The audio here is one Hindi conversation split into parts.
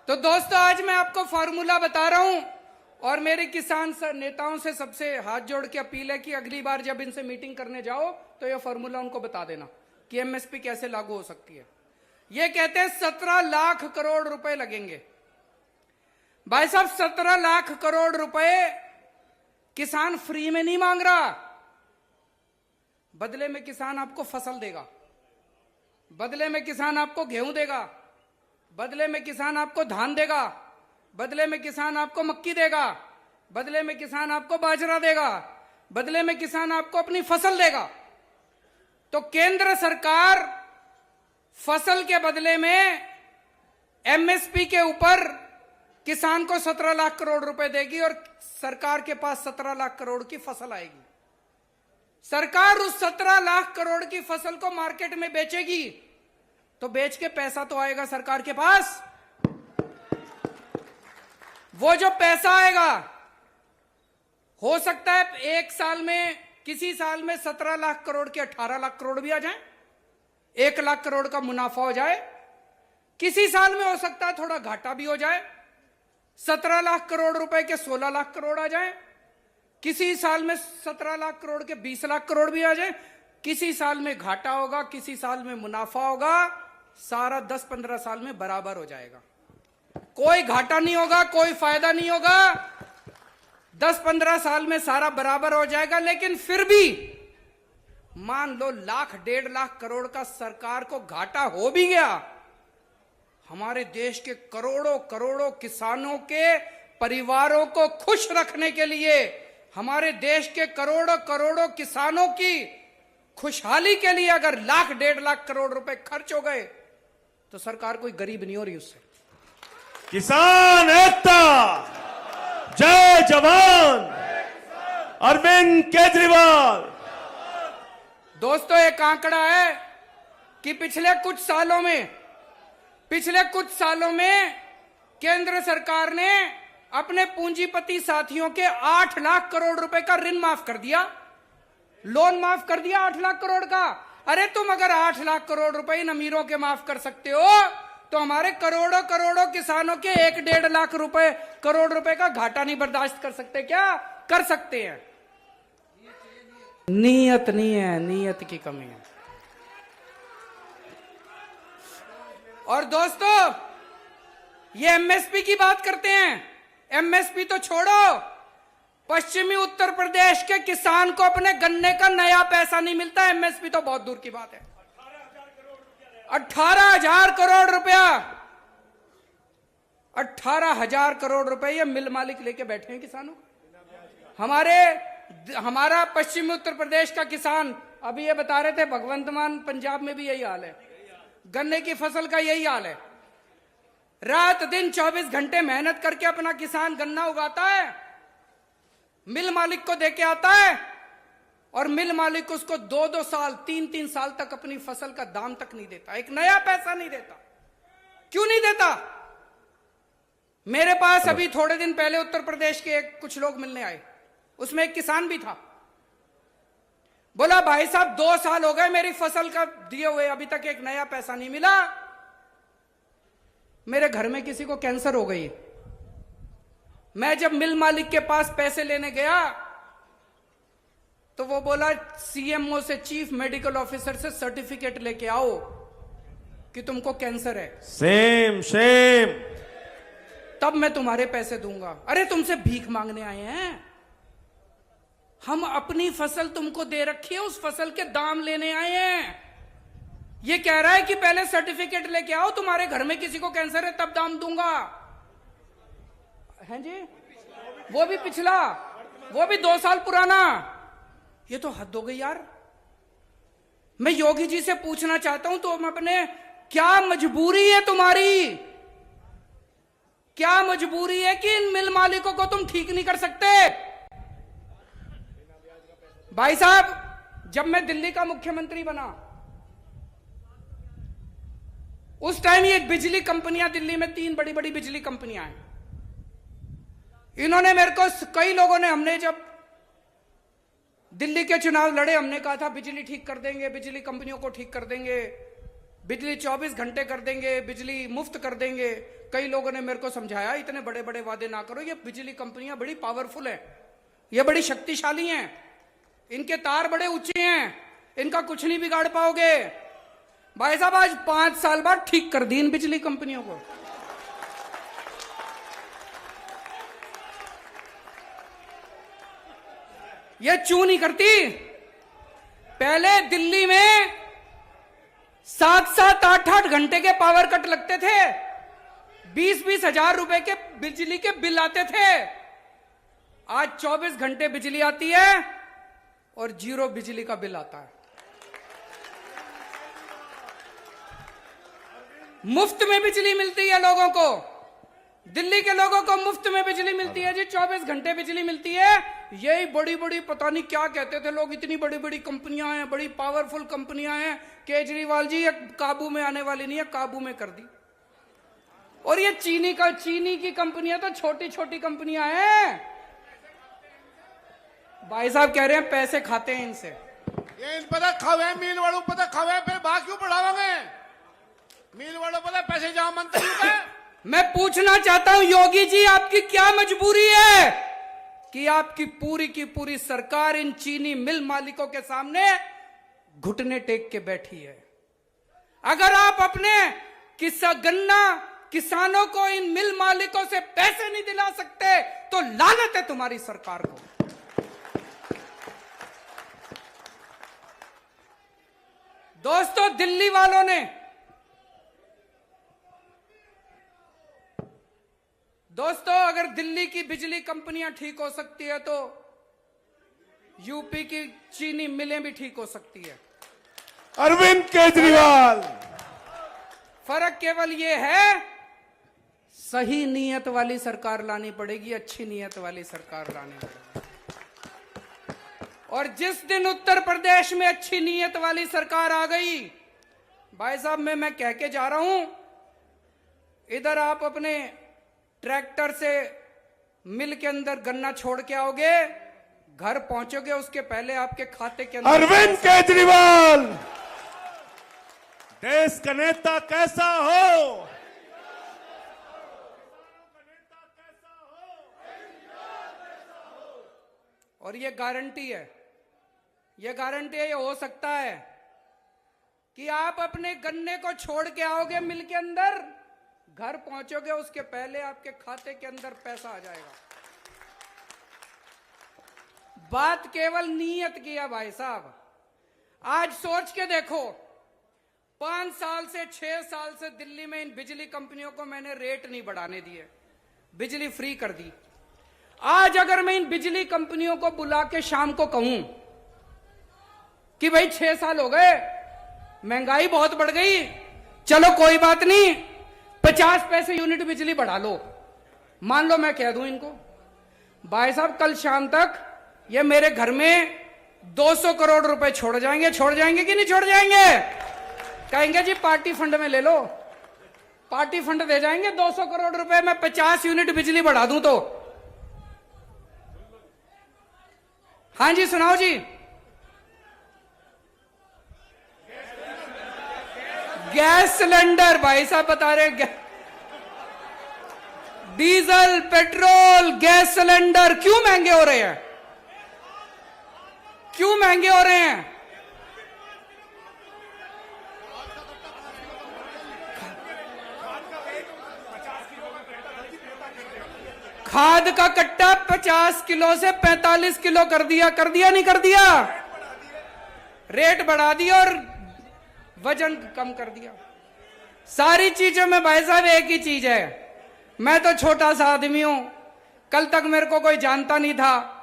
तो दोस्तों आज मैं आपको फॉर्मूला बता रहा हूं और मेरे किसान नेताओं से सबसे हाथ जोड़ के अपील है कि अगली बार जब इनसे मीटिंग करने जाओ तो ये फॉर्मूला उनको बता देना कि एमएसपी कैसे लागू हो सकती है। ये कहते हैं 17 लाख करोड़ रुपए लगेंगे। भाई साहब 17 लाख करोड़ रुपए किसान फ्री में नहीं मांग रहा, बदले में किसान आपको फसल देगा, बदले में किसान आपको गेहूं देगा, बदले में किसान आपको धान देगा, बदले में किसान आपको मक्की देगा, बदले में किसान आपको बाजरा देगा, बदले में किसान आपको अपनी फसल देगा। तो केंद्र सरकार फसल के बदले में एमएसपी के ऊपर किसान को 17 लाख करोड़ रुपए देगी और सरकार के पास 17 लाख करोड़ की फसल आएगी। सरकार उस 17 लाख करोड़ की फसल को मार्केट में बेचेगी तो बेच के पैसा तो आएगा सरकार के पास। वो जो पैसा आएगा हो सकता है एक साल में, किसी साल में 17 लाख करोड़ के 18 लाख करोड़ भी आ जाए, 1 लाख करोड़ का मुनाफा हो जाए, किसी साल में हो सकता है थोड़ा घाटा भी हो जाए, 17 लाख करोड़ रुपए के 16 लाख करोड़ आ जाए, किसी साल में 17 लाख करोड़ के 20 लाख करोड़ भी आ जाए, किसी साल में घाटा होगा, किसी साल में मुनाफा होगा, सारा 10-15 साल में बराबर हो जाएगा। कोई घाटा नहीं होगा, कोई फायदा नहीं होगा, 10-15 साल में सारा बराबर हो जाएगा। लेकिन फिर भी मान लो 1-1.5 लाख करोड़ का सरकार को घाटा हो भी गया, हमारे देश के करोड़ों करोड़ों किसानों के परिवारों को खुश रखने के लिए, हमारे देश के करोड़ों करोड़ों किसानों की खुशहाली के लिए अगर 1-1.5 लाख करोड़ रुपए खर्च हो गए तो सरकार कोई गरीब नहीं हो रही उससे। किसान एकता, जय जवान, अरविंद केजरीवाल। दोस्तों एक आंकड़ा है कि पिछले कुछ सालों में केंद्र सरकार ने अपने पूंजीपति साथियों के 8 लाख करोड़ रुपए का ऋण माफ कर दिया, लोन माफ कर दिया 8 लाख करोड़ का। अरे तुम अगर 8 लाख करोड़ रुपए इन अमीरों के माफ कर सकते हो तो हमारे करोड़ों करोड़ों किसानों के 1-1.5 लाख करोड़ रुपए का घाटा नहीं बर्दाश्त कर सकते क्या? कर सकते हैं। नीयत नहीं है, नीयत की कमी है। और दोस्तों ये एमएसपी की बात करते हैं, एमएसपी तो छोड़ो, पश्चिमी उत्तर प्रदेश के किसान को अपने गन्ने का नया पैसा नहीं मिलता, एमएसपी तो बहुत दूर की बात है। 18,000 करोड़ रुपया, 18,000 करोड़ रुपए ये मिल मालिक लेके बैठे हैं किसानों। हमारा पश्चिमी उत्तर प्रदेश का किसान, अभी ये बता रहे थे भगवंत मान पंजाब में भी यही हाल है, गन्ने की फसल का यही हाल है। रात दिन 24 घंटे मेहनत करके अपना किसान गन्ना उगाता है, मिल मालिक को देके आता है और मिल मालिक उसको 2-2 साल 3-3 साल तक अपनी फसल का दाम तक नहीं देता, एक नया पैसा नहीं देता। क्यों नहीं देता? मेरे पास अभी थोड़े दिन पहले उत्तर प्रदेश के कुछ लोग मिलने आए, उसमें एक किसान भी था। बोला भाई साहब 2 साल हो गए मेरी फसल का दिए हुए, अभी तक एक नया पैसा नहीं मिला, मेरे घर में किसी को कैंसर हो गई। मैं जब मिल मालिक के पास पैसे लेने गया तो वो बोला सीएमओ से, चीफ मेडिकल ऑफिसर से सर्टिफिकेट लेके आओ कि तुमको कैंसर है, सेम तब मैं तुम्हारे पैसे दूंगा। अरे तुमसे भीख मांगने आए हैं, हम अपनी फसल तुमको दे रखी है, उस फसल के दाम लेने आए हैं। ये कह रहा है कि पहले सर्टिफिकेट लेके आओ, तुम्हारे घर में किसी को कैंसर है तब दाम दूंगा। हैं जी, वो भी पिछला, वो भी 2 साल पुराना। ये तो हद हो गई यार। मैं योगी जी से पूछना चाहता हूं, तुम अपने, क्या मजबूरी है तुम्हारी, क्या मजबूरी है कि इन मिल मालिकों को तुम ठीक नहीं कर सकते? भाई साहब जब मैं दिल्ली का मुख्यमंत्री बना उस टाइम ये बिजली कंपनियां, दिल्ली में 3 बड़ी बड़ी बिजली कंपनियां हैं, इन्होंने मेरे को, कई लोगों ने, हमने जब दिल्ली के चुनाव लड़े हमने कहा था बिजली ठीक कर देंगे, बिजली कंपनियों को ठीक कर देंगे, बिजली 24 घंटे कर देंगे, बिजली मुफ्त कर देंगे। कई लोगों ने मेरे को समझाया इतने बड़े बड़े वादे ना करो, ये बिजली कंपनियां बड़ी पावरफुल है, ये बड़ी शक्तिशाली हैं, इनके तार बड़े ऊंचे हैं, इनका कुछ नहीं बिगाड़ पाओगे। भाई साहब आज 5 साल बाद ठीक कर दी इन बिजली कंपनियों को। ये चू नहीं करती। पहले दिल्ली में 7-7, 8-8 घंटे के पावर कट लगते थे, 20-20 हजार रुपए के बिजली के बिल आते थे। आज 24 घंटे बिजली आती है और 0 बिजली का बिल आता है। मुफ्त में बिजली मिलती है लोगों को, दिल्ली के लोगों को मुफ्त में बिजली मिलती है जी, 24 घंटे बिजली मिलती है। यही बड़ी बड़ी पता नहीं क्या कहते थे लोग, इतनी बड़ी बड़ी कंपनियां हैं, बड़ी पावरफुल कंपनियां हैं। केजरीवाल जी ये काबू में आने वाली नहीं है, काबू में कर दी। और ये चीनी की कंपनियां तो छोटी छोटी कंपनियां हैं। भाई साहब कह रहे हैं पैसे खाते हैं इनसे। ये इन पता खावे मिल वालों पता खावे, फिर बात क्यों बढ़ावांगे? मिल वालों पता पैसे जहां मंत्री का। मैं पूछना चाहता हूं योगी जी, आपकी क्या मजबूरी है कि आपकी पूरी की पूरी सरकार इन चीनी मिल मालिकों के सामने घुटने टेक के बैठी है? अगर आप अपने गन्ना किसानों को, इन मिल मालिकों से पैसे नहीं दिला सकते तो लानत है तुम्हारी सरकार को। दोस्तों दिल्ली वालों ने, दोस्तों अगर दिल्ली की बिजली कंपनियां ठीक हो सकती है तो यूपी की चीनी मिलें भी ठीक हो सकती है। अरविंद केजरीवाल। फर्क केवल यह है सही नीयत वाली सरकार लानी पड़ेगी, अच्छी नीयत वाली सरकार लानी पड़ेगी। और जिस दिन उत्तर प्रदेश में अच्छी नीयत वाली सरकार आ गई, भाई साहब मैं कह के जा रहा हूं, इधर आप अपने ट्रैक्टर से मिल के अंदर गन्ना छोड़ के आओगे, घर पहुंचोगे उसके पहले आपके खाते के अंदर। अरविंद केजरीवाल देश का नेता कैसा हो, और ये गारंटी है, ये हो सकता है कि आप अपने गन्ने को छोड़ के आओगे मिल के अंदर, घर पहुंचोगे उसके पहले आपके खाते के अंदर पैसा आ जाएगा। बात केवल नीयत की है भाई साहब। आज सोच के देखो, 5 साल से 6 साल से दिल्ली में इन बिजली कंपनियों को मैंने रेट नहीं बढ़ाने दिए, बिजली फ्री कर दी। आज अगर मैं इन बिजली कंपनियों को बुला के शाम को कहूं कि भाई 6 साल हो गए, महंगाई बहुत बढ़ गई, चलो कोई बात नहीं 50 पैसे यूनिट बिजली बढ़ा लो, मान लो मैं कह दूं इनको, भाई साहब कल शाम तक ये मेरे घर में 200 करोड़ रुपए छोड़ जाएंगे कि नहीं छोड़ जाएंगे? कहेंगे जी पार्टी फंड में ले लो, पार्टी फंड दे जाएंगे 200 करोड़ रुपए, मैं 50 यूनिट बिजली बढ़ा दूं तो। हाँ जी सुनाओ जी। गैस सिलेंडर भाई साहब बता रहे, डीजल पेट्रोल गैस सिलेंडर क्यों महंगे हो रहे हैं? क्यों महंगे हो रहे हैं? खाद का कट्टा 50 किलो से 45 किलो कर दिया नहीं कर दिया? रेट बढ़ा दिया और वजन कम कर दिया। सारी चीजों में भाई साहब एक ही चीज है, मैं तो छोटा सा आदमी हूं, कल तक मेरे को कोई जानता नहीं था,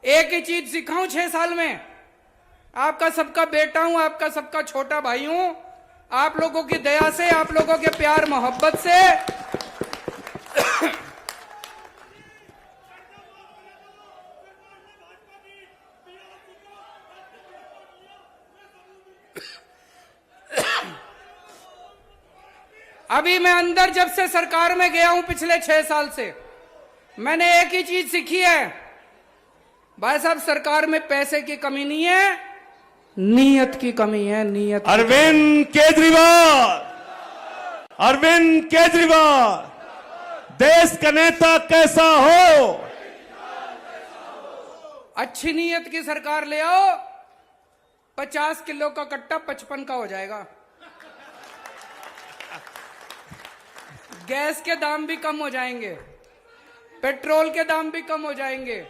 एक ही चीज सीखा हूं 6 साल में, आपका सबका बेटा हूं, आपका सबका छोटा भाई हूं, आप लोगों की दया से, आप लोगों के प्यार मोहब्बत से अभी मैं अंदर जब से सरकार में गया हूं पिछले 6 साल से, मैंने एक ही चीज सीखी है भाई साहब, सरकार में पैसे की कमी नहीं है, नीयत की कमी है, नीयत। अरविंद केजरीवाल, अरविंद केजरीवाल, देश का नेता कैसा हो? अच्छी नीयत की सरकार ले आओ, 50 किलो का कट्टा 55 का हो जाएगा। गैस के दाम भी कम हो जाएंगे, पेट्रोल के दाम भी कम हो जाएंगे।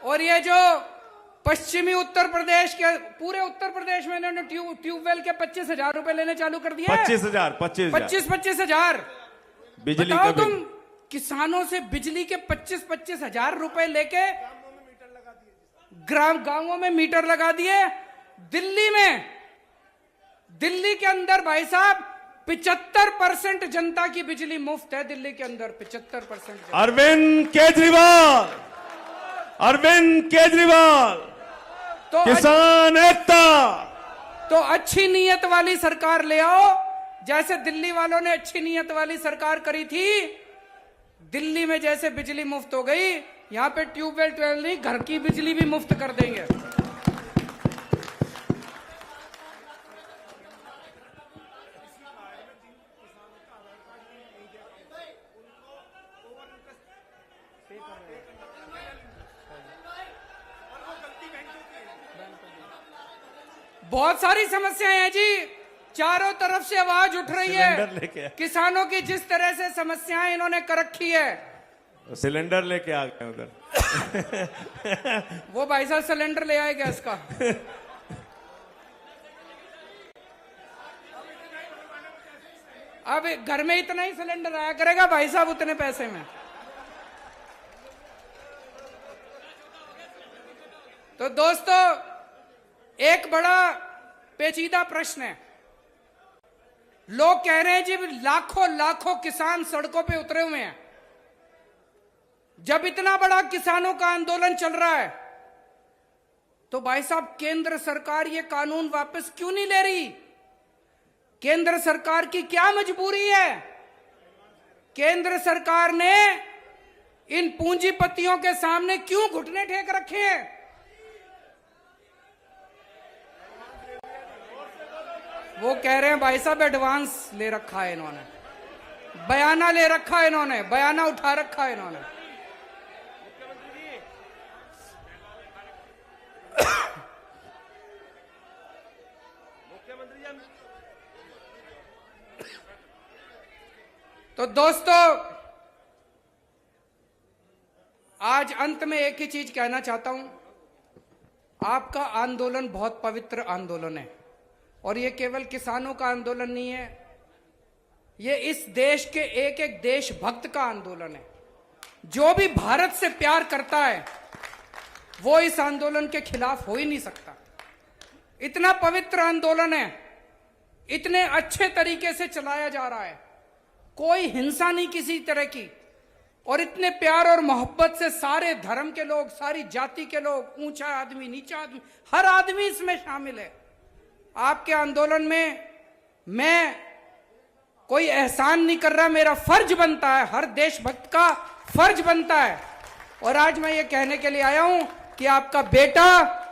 और ये जो पश्चिमी उत्तर प्रदेश के, पूरे उत्तर प्रदेश में इन्होंने ट्यूबवेल के 25,000 रुपए लेने चालू कर दिए। 25,000 25,000 बिजली बताओ का तुम बिल। किसानों से बिजली के 25,000 रुपए लेके गांवों में मीटर लगा दिए। दिल्ली के अंदर भाई साहब 75% जनता की बिजली मुफ्त है। दिल्ली के अंदर 75%। अरविंद केजरीवाल, अरविंद केजरीवाल, तो किसान एकता। तो अच्छी नीयत वाली सरकार ले आओ, जैसे दिल्ली वालों ने अच्छी नीयत वाली सरकार करी थी। दिल्ली में जैसे बिजली मुफ्त हो गई, यहां पे ट्यूबवेल नहीं, घर की बिजली भी मुफ्त कर देंगे। बहुत सारी समस्याएं हैं जी, चारों तरफ से आवाज उठ रही सिलेंडर लेके है। आ। किसानों की जिस तरह से समस्याएं इन्होंने कर रखी है, सिलेंडर लेके आ गए उधर। वो भाई साहब सिलेंडर ले आए गैस का। अब घर में इतना ही सिलेंडर आया करेगा भाई साहब, उतने पैसे में। तो दोस्तों, एक बड़ा पेचीदा प्रश्न है। लोग कह रहे हैं जी लाखों लाखों किसान सड़कों पे उतरे हुए हैं। जब इतना बड़ा किसानों का आंदोलन चल रहा है, तो भाई साहब केंद्र सरकार ये कानून वापस क्यों नहीं ले रही? केंद्र सरकार की क्या मजबूरी है? केंद्र सरकार ने इन पूंजीपतियों के सामने क्यों घुटने टेक रखे हैं? वो कह रहे हैं भाई साहब एडवांस ले रखा है इन्होंने, बयाना ले रखा है इन्होंने, बयाना उठा रखा है इन्होंने। तो दोस्तों, आज अंत में एक ही चीज कहना चाहता हूं। आपका आंदोलन बहुत पवित्र आंदोलन है, और ये केवल किसानों का आंदोलन नहीं है, ये इस देश के एक एक देशभक्त का आंदोलन है। जो भी भारत से प्यार करता है वो इस आंदोलन के खिलाफ हो ही नहीं सकता। इतना पवित्र आंदोलन है, इतने अच्छे तरीके से चलाया जा रहा है, कोई हिंसा नहीं किसी तरह की, और इतने प्यार और मोहब्बत से सारे धर्म के लोग, सारी जाति के लोग, ऊंचा आदमी नीचा आदमी, हर आदमी इसमें शामिल है। आपके आंदोलन में मैं कोई एहसान नहीं कर रहा, मेरा फर्ज बनता है, हर देशभक्त का फर्ज बनता है। और आज मैं ये कहने के लिए आया हूं कि आपका बेटा,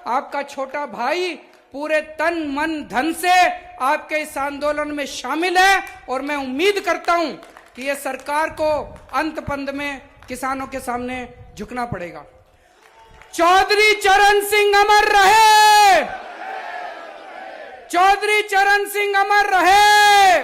आपका छोटा भाई पूरे तन मन धन से आपके इस आंदोलन में शामिल है, और मैं उम्मीद करता हूं कि ये सरकार को अंत पंद में किसानों के सामने झुकना पड़ेगा। चौधरी चरण सिंह अमर रहे, चौधरी चरण सिंह अमर रहे।